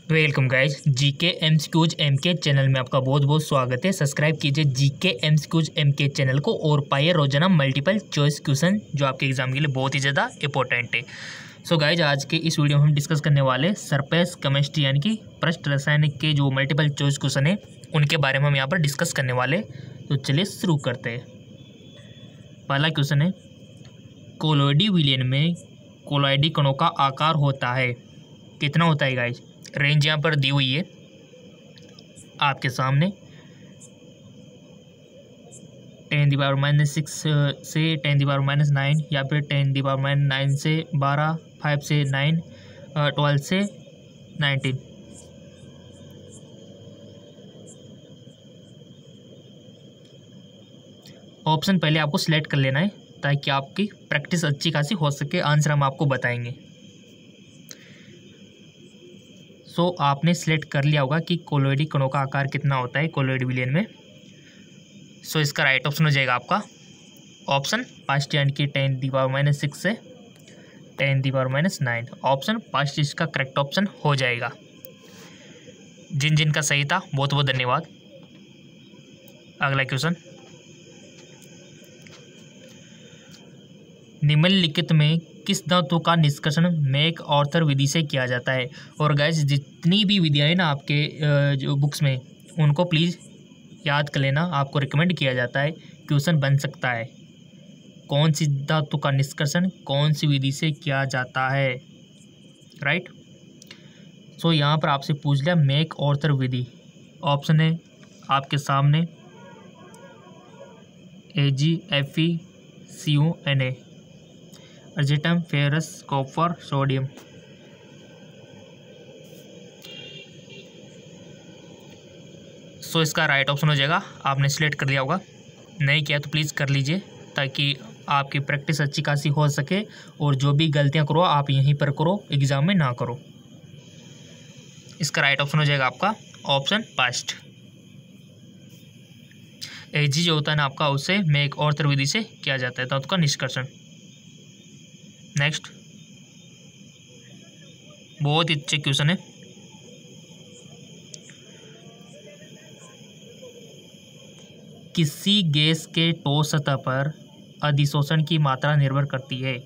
Welcome guys GK MCQs MK channel में आपका बहुत बहुत स्वागत है। सब्सक्राइब कीजिए जीके एमसीक्यूज एमके चैनल को और पाइए रोजाना मल्टीपल चॉइस क्वेश्चन जो आपके एग्जाम के लिए बहुत ही ज़्यादा इंपॉर्टेंट है। सो गाइज आज के इस वीडियो में हम डिस्कस करने वाले सरफेस केमिस्ट्री यानी कि पृष्ठ रसायनिक के जो मल्टीपल चॉइस क्वेश्चन है उनके बारे में हम यहाँ पर डिस्कस करने वाले। तो चलिए शुरू करते हैं। पहला क्वेश्चन है, कोलोइडी विलयन में कोलोइडी कणों का आकार होता है कितना होता है गाइज? रेंज यहाँ पर दी हुई है आपके सामने 10⁻⁻6 से 10⁻⁻9 या फिर 10⁻⁹ से 12, 5 से 9, 12 से 19। ऑप्शन पहले आपको सिलेक्ट कर लेना है ताकि आपकी प्रैक्टिस अच्छी खासी हो सके। आंसर हम आपको बताएंगे। सो आपने सिलेक्ट कर लिया होगा कि कोलोइडी कणों का आकार कितना होता है कोलोइडी विलयन में। सो इसका राइट ऑप्शन हो जाएगा आपका ऑप्शन फर्स्ट यानी कि 10⁻⁻6 से 10⁻⁹। ऑप्शन फर्स्ट इसका करेक्ट ऑप्शन हो जाएगा। जिन जिन का सही था बहुत बहुत धन्यवाद। अगला क्वेश्चन, निम्नलिखित में किस धातु का निष्कर्षण मेक ऑर्थर विधि से किया जाता है? और गाइस जितनी भी विधियाँ हैं ना आपके जो बुक्स में उनको प्लीज़ याद कर लेना। आपको रिकमेंड किया जाता है, क्वेश्चन बन सकता है। कौन सी धातु का निष्कर्षण कौन सी विधि से किया जाता है, राइट? सो यहाँ पर आपसे पूछ लिया मेक ऑर्थर विधि। ऑप्शन है आपके सामने AgFeCuNa, अर्जिटम, फेरस, कॉपर, सोडियम। सो इसका राइट ऑप्शन हो जाएगा। आपने सिलेक्ट कर लिया होगा, नहीं किया तो प्लीज़ कर लीजिए ताकि आपकी प्रैक्टिस अच्छी खासी हो सके और जो भी गलतियां करो आप यहीं पर करो, एग्ज़ाम में ना करो। इसका राइट ऑप्शन हो जाएगा आपका ऑप्शन फर्स्ट। Ag जो होता है ना आपका, उससे मेक ऑर्थर विधि से किया जाता है धातु का निष्कर्षण। नेक्स्ट, बहुत ही अच्छे क्वेश्चन है। किसी गैस के ठोस सतह पर अधिशोषण की मात्रा निर्भर करती है।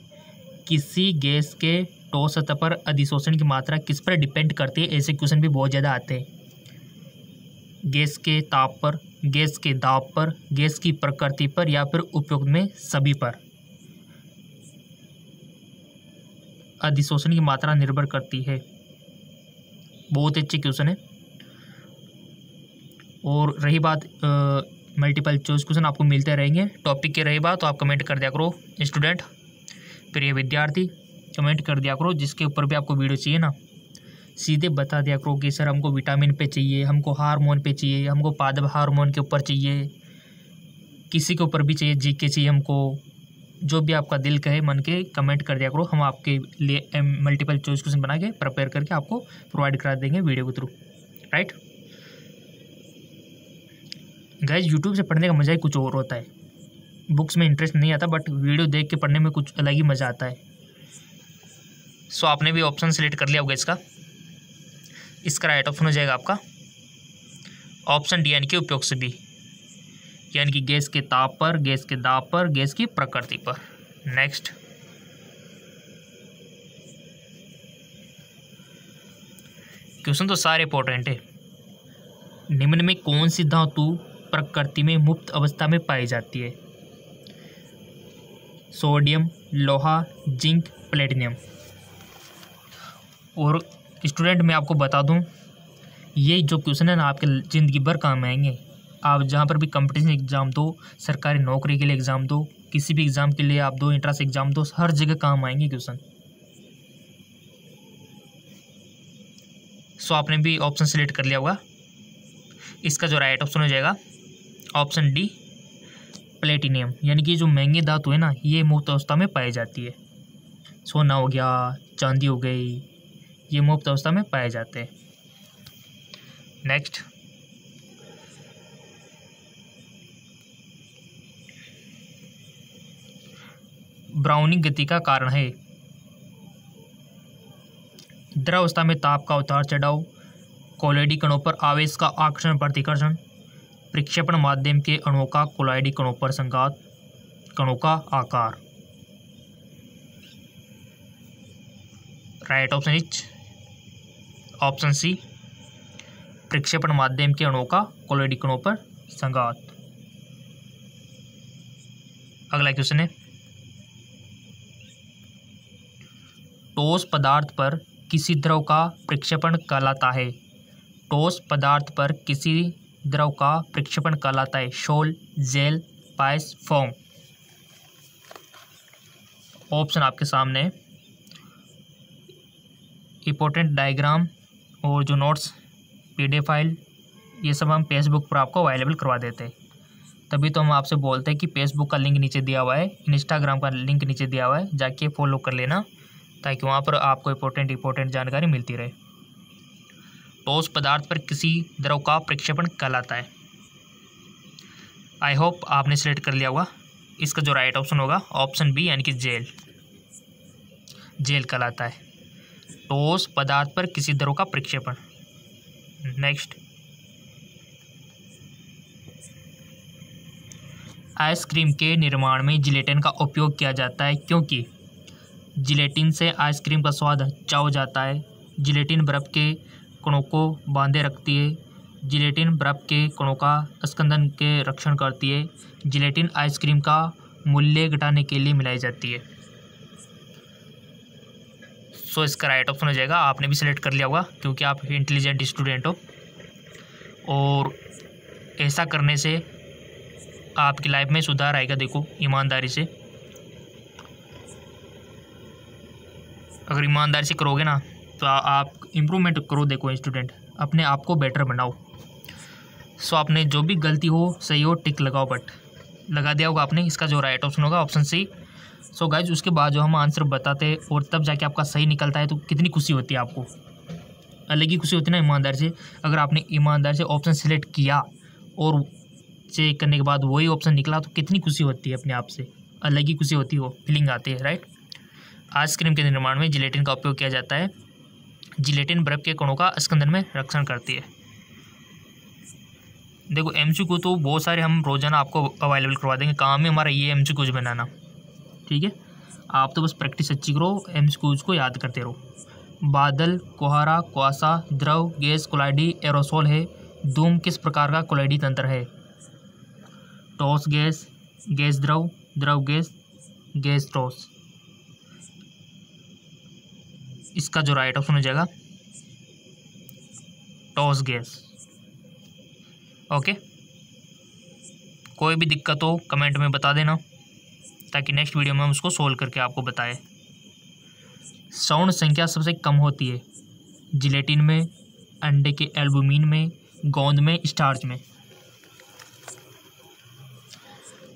किसी गैस के ठोस सतह पर अधिशोषण की मात्रा किस पर डिपेंड करती है? ऐसे क्वेश्चन भी बहुत ज़्यादा आते हैं। गैस के ताप पर, गैस के दाब पर, गैस की प्रकृति पर या फिर उपयुक्त में सभी पर अधिशोषण की मात्रा निर्भर करती है। बहुत अच्छे क्वेश्चन है। और रही बात मल्टीपल चॉइस क्वेश्चन आपको मिलते रहेंगे। टॉपिक की रही बात तो आप कमेंट कर दिया करो स्टूडेंट, फिर ये विद्यार्थी कमेंट कर दिया करो जिसके ऊपर भी आपको वीडियो चाहिए ना, सीधे बता दिया करो कि सर हमको विटामिन पे चाहिए, हमको हार्मोन पे चाहिए, हमको पादप हार्मोन के ऊपर चाहिए, किसी के ऊपर भी चाहिए, जीके चाहिए हमको। जो भी आपका दिल कहे मन के कमेंट कर दिया करो। हम आपके लिए मल्टीपल चॉइस क्वेश्चन बना के प्रिपेयर करके आपको प्रोवाइड करा देंगे वीडियो के थ्रू, राइट? गाइस यूट्यूब से पढ़ने का मज़ा ही कुछ और होता है। बुक्स में इंटरेस्ट नहीं आता बट वीडियो देख के पढ़ने में कुछ अलग ही मज़ा आता है। सो आपने भी ऑप्शन सेलेक्ट कर लिया होगा इसका। इसका राइट ऑप्शन हो जाएगा आपका ऑप्शन डी यानी कि उपयोग से भी, यानी कि गैस के ताप पर, गैस के दाब पर, गैस की प्रकृति पर। नेक्स्ट, क्वेश्चन तो सारे इंपॉर्टेंट है। निम्न में कौन सी धातु प्रकृति में मुक्त अवस्था में पाई जाती है? सोडियम, लोहा, जिंक, प्लेटिनियम। और स्टूडेंट मैं आपको बता दूं, ये जो क्वेश्चन है ना आपके ज़िंदगी भर काम आएंगे। आप जहाँ पर भी कंपटीशन एग्ज़ाम दो, सरकारी नौकरी के लिए एग्ज़ाम दो, किसी भी एग्ज़ाम के लिए आप दो, इंट्रेंस एग्ज़ाम दो, हर जगह काम आएंगे क्वेश्चन। सो आपने भी ऑप्शन सेलेक्ट कर लिया होगा। इसका जो राइट ऑप्शन हो जाएगा ऑप्शन डी प्लेटिनियम, यानी कि जो महंगी धातु है ना ये मुक्त अवस्था में पाई जाती है। सोना हो गया, चांदी हो गई, ये मुक्त अवस्था में पाए जाते हैं। नेक्स्ट, ब्राउनिंग गति का कारण है। द्रवावस्था में ताप का उतार चढ़ाव, कोलॉइडी कणों पर आवेश का आकर्षण प्रतिकर्षण, प्रक्षेपण माध्यम के अणुओं का कोलॉइडी कणों पर संघात, कणों का आकार। Right option is option C, प्रक्षेपण माध्यम के अणुओं का कोलॉइडी कणों पर संघात। अगला क्वेश्चन है, ठोस पदार्थ पर किसी द्रव का प्रक्षेपण कहलाता है। ठोस पदार्थ पर किसी द्रव का प्रक्षेपण कहलाता है। शॉल, जेल, पाइस, फोम। ऑप्शन आपके सामने है। इंपॉर्टेंट डायग्राम और जो नोट्स पीडीएफ फाइल ये सब हम फेसबुक पर आपको अवेलेबल करवा देते हैं। तभी तो हम आपसे बोलते हैं कि फेसबुक का लिंक नीचे दिया हुआ है, इंस्टाग्राम का लिंक नीचे दिया हुआ है, जाके फॉलो कर लेना ताकि वहाँ पर आपको इंपॉर्टेंट जानकारी मिलती रहे। ठोस पदार्थ पर किसी द्रव का प्रक्षेपण कहलाता है। आई होप आपने सिलेक्ट कर लिया होगा। इसका जो राइट ऑप्शन होगा ऑप्शन बी यानी कि जेल। जेल कहलाता है ठोस पदार्थ पर किसी द्रव का प्रक्षेपण। नेक्स्ट, आइसक्रीम के निर्माण में जिलेटिन का उपयोग किया जाता है क्योंकि जिलेटिन से आइसक्रीम का स्वाद अच्छा हो जाता है। जिलेटिन बर्फ के कणों को बांधे रखती है। जिलेटिन बर्फ के कणों का स्कंदन के रक्षण करती है। जिलेटिन आइसक्रीम का मूल्य घटाने के लिए मिलाई जाती है। सो इसका राइट ऑप्शन हो जाएगा। आपने भी सिलेक्ट कर लिया होगा क्योंकि आप इंटेलिजेंट स्टूडेंट हो और ऐसा करने से आपकी लाइफ में सुधार आएगा। देखो, ईमानदारी से अगर ईमानदारी से करोगे ना तो आप इम्प्रूवमेंट करो। देखो स्टूडेंट, अपने आप को बेटर बनाओ। सो आपने जो भी गलती हो सही हो टिक लगाओ, बट लगा दिया होगा आपने। इसका जो राइट ऑप्शन होगा ऑप्शन सी। सो गाइज, उसके बाद जो हम आंसर बताते और तब जाके आपका सही निकलता है तो कितनी खुशी होती है आपको। अलग ही खुशी होती है ना ईमानदारी से। अगर आपने ईमानदारी से ऑप्शन सिलेक्ट किया और चेक करने के बाद वही ऑप्शन निकला तो कितनी खुशी होती है अपने आप से। अलग ही खुशी होती है, वो फीलिंग आती है। राइट। आइसक्रीम के निर्माण में जिलेटिन का उपयोग किया जाता है। जिलेटिन बर्फ के कणों का स्कंदन में रक्षण करती है। देखो एमसीक्यू तो बहुत सारे हम रोजाना आपको अवेलेबल करवा देंगे। काम है हमारा ये एमसीक्यूज बनाना, ठीक है। आप तो बस प्रैक्टिस अच्छी करो, एमसीक्यूज को याद करते रहो। बादल, कोहरा, कुआसा, द्रव, गैस, कोलाइडी, एरोसोल है। धूम किस प्रकार का कोलाइडी तंत्र है? ठोस गैस, गैस द्रव, द्रव गैस, गैस ठोस। इसका जो राइट ऑप्शन हो जाएगा ठोस गैस। ओके, कोई भी दिक्कत हो कमेंट में बता देना ताकि नेक्स्ट वीडियो में हम उसको सोल्व करके आपको बताएं। सौण संख्या सबसे कम होती है जिलेटिन में, अंडे के एल्बुमिन में, गोंद में, स्टार्च में।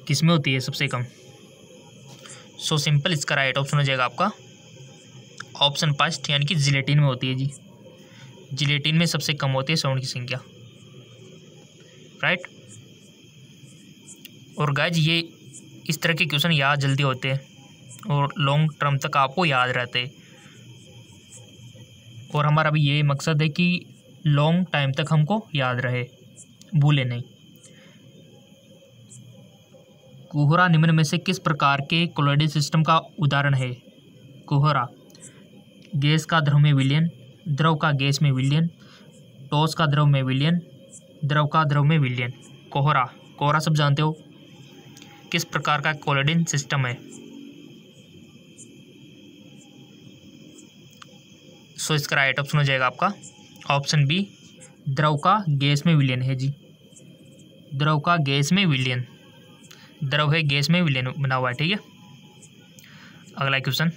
किस में होती है सबसे कम? सो सिंपल, इसका राइट ऑप्शन हो जाएगा आपका ऑप्शन फर्स्ट यानी कि जिलेटिन में होती है जी। जिलेटिन में सबसे कम होती है सौण की संख्या। राइट। और गाइज ये इस तरह के क्वेश्चन याद जल्दी होते हैं और लॉन्ग टर्म तक आपको याद रहते हैं। और हमारा भी ये मकसद है कि लॉन्ग टाइम तक हमको याद रहे, भूले नहीं। कोहरा निम्न में से किस प्रकार के कोलॉइडल सिस्टम का उदाहरण है? कोहरा गैस का द्रव में विलयन, द्रव का गैस में विलयन, ठोस का द्रव में विलयन, द्रव का द्रव में विलयन। कोहरा, कोहरा सब जानते हो किस प्रकार का कोलॉइडल सिस्टम है। सो इसका राइट ऑप्शन हो जाएगा आपका ऑप्शन बी, द्रव का गैस में विलयन है जी। द्रव का गैस में विलयन, द्रव है गैस में विलयन बना हुआ है, ठीक है। अगला क्वेश्चन,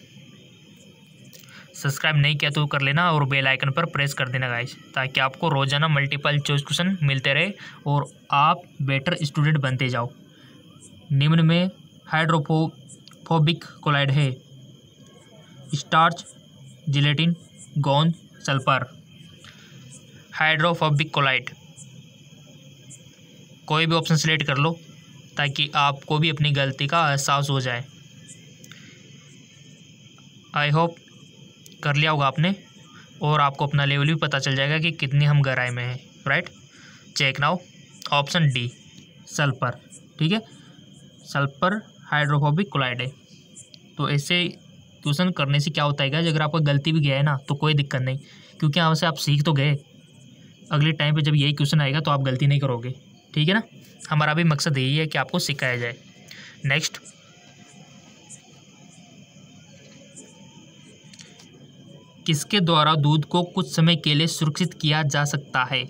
सब्सक्राइब नहीं किया तो कर लेना और बेल आइकन पर प्रेस कर देना गाइस, ताकि आपको रोजाना मल्टीपल चॉइस क्वेश्चन मिलते रहे और आप बेटर स्टूडेंट बनते जाओ। निम्न में हाइड्रोफोबिक कोलाइड है? स्टार्च, जिलेटिन, गोंद, सल्फर। हाइड्रोफोबिक कोलाइड, कोई भी ऑप्शन सिलेक्ट कर लो ताकि आपको भी अपनी गलती का एहसास हो जाए। आई होप कर लिया होगा आपने। और आपको अपना लेवल भी पता चल जाएगा कि कितनी हम गहराई में हैं। Right, check now option D sulphur. ठीक है, सल्फर हाइड्रोफोबिक कोलाइड है। तो ऐसे क्वेश्चन करने से क्या होता है गाइस, अगर आपका गलती भी गया है ना तो कोई दिक्कत नहीं, क्योंकि यहाँ से आप सीख तो गए। अगले टाइम पे जब यही क्वेश्चन आएगा तो आप गलती नहीं करोगे। ठीक है ना, हमारा भी मकसद यही है कि आपको सिखाया जाए। नेक्स्ट, किसके द्वारा दूध को कुछ समय के लिए सुरक्षित किया जा सकता है?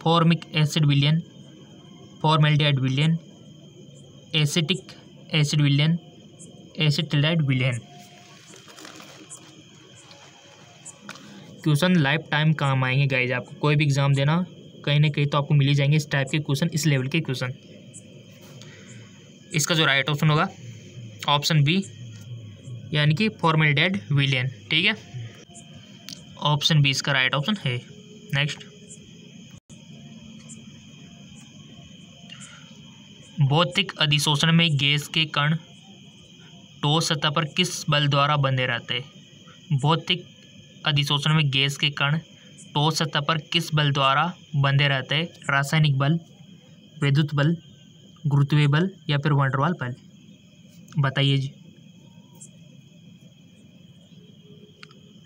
फॉर्मिक एसिड विलयन, फॉर्मेल्डिहाइड विलयन, एसिटिक एसिड विलयन, एसिटिल्डाइड विलयन। क्वेश्चन लाइफ टाइम काम आएंगे गाइज, आपको कोई भी एग्जाम देना कहीं ना कहीं तो आपको मिल ही जाएंगे इस टाइप के क्वेश्चन, इस लेवल के क्वेश्चन। इसका जो राइट ऑप्शन होगा ऑप्शन बी, यानी कि फॉर्मेल्डिहाइड विलयन। ठीक है, ऑप्शन बी इसका राइट ऑप्शन है। नेक्स्ट, भौतिक अधिशोषण में गैस के कण ठोस सतह पर किस बल द्वारा बंधे रहते हैं? भौतिक अधिशोषण में गैस के कण ठोस सतह पर किस बल द्वारा बंधे रहते हैं? रासायनिक बल, विद्युत बल, गुरुत्वीय बल या फिर वंडरवाल बल? बताइए जी।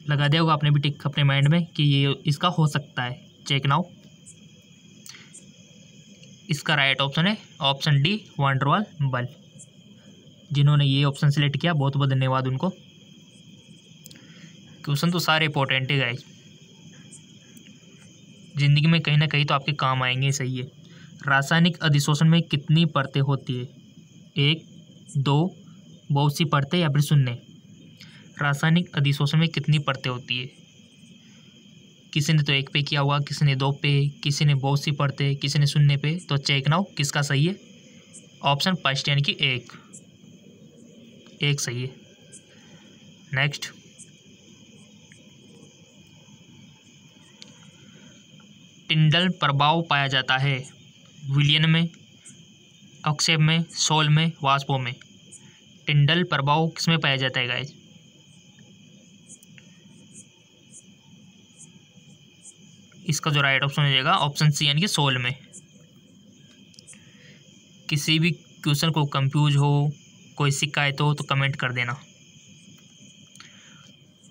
लगा दिया होगा आपने भी टिक अपने माइंड में कि ये इसका हो सकता है। चेक नाउ, इसका राइट ऑप्शन है ऑप्शन डी वंडरवाल बल। जिन्होंने ये ऑप्शन सेलेक्ट किया बहुत बहुत धन्यवाद उनको। क्वेश्चन तो सारे इंपॉर्टेंट है गाइस, जिंदगी में कहीं ना कहीं तो आपके काम आएंगे। सही है। रासायनिक अधिशोषण में कितनी परतें होती है? 1, 2, बहुत सी परतें या फिर शून्य? रासायनिक अधिशोषण में कितनी परतें होती है? किसी ने तो 1 पे किया हुआ, किसी ने 2 पे, किसी ने बहुत सी परतें, किसी ने शून्य पे। तो चेक नाउ किसका सही है? ऑप्शन फर्स्ट यानी कि 1 सही है। नेक्स्ट, टिंडल प्रभाव पाया जाता है विलयन में, अवक्षेप में, सोल में, वाष्पों में। टिंडल प्रभाव किसमें पाया जाता है गाइस? इसका जो राइट ऑप्शन हो जाएगा ऑप्शन सी यानी कि सोल में। किसी भी क्वेश्चन को कंफ्यूज हो, कोई शिकायत हो तो कमेंट कर देना।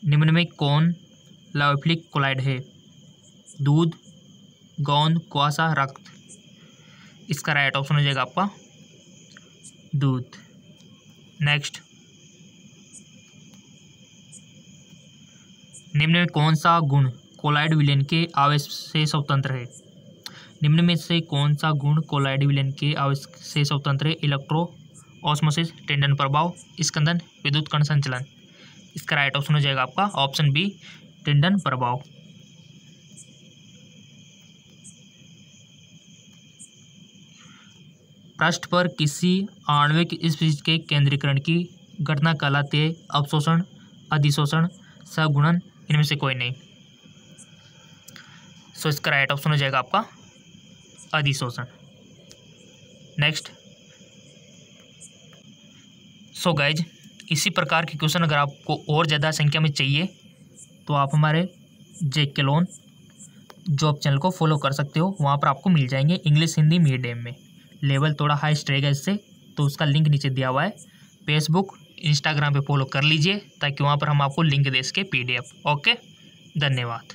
निम्न में कौन लायोफिलिक कोलाइड है? दूध, गोंद, कुआसा, रक्त? इसका राइट ऑप्शन हो जाएगा आपका दूध। नेक्स्ट, निम्न में कौन सा गुण कोलाइड विलयन के आवेश से स्वतंत्र है? निम्न में से कौन सा गुण कोलाइड विलयन के आवेश से स्वतंत्र है? इलेक्ट्रो ऑस्मोसिस, टिंडल प्रभाव, स्कंदन, विद्युत कण संचलन? इसका राइट ऑप्शन हो जाएगा आपका ऑप्शन बी टिंडल प्रभाव। पृष्ठ पर किसी आणविक स्पीशीज के केंद्रीकरण की घटना कहलाती है? अवशोषण, अधिशोषण, सगुणन? इनमें से कोई नहीं। सो इसका राइट ऑप्शन हो जाएगा आपका अधिशोषण। नेक्स्ट, सो गाइज इसी प्रकार के क्वेश्चन अगर आपको और ज़्यादा संख्या में चाहिए तो आप हमारे जेके लोन जॉब चैनल को फॉलो कर सकते हो। वहाँ पर आपको मिल जाएंगे इंग्लिश हिंदी मीडियम में। लेवल थोड़ा हाईस्ट रहेगा इससे, तो उसका लिंक नीचे दिया हुआ है। फेसबुक, इंस्टाग्राम पे फॉलो कर लीजिए ताकि वहाँ पर हम आपको लिंक दे सके PDF। ओके, धन्यवाद।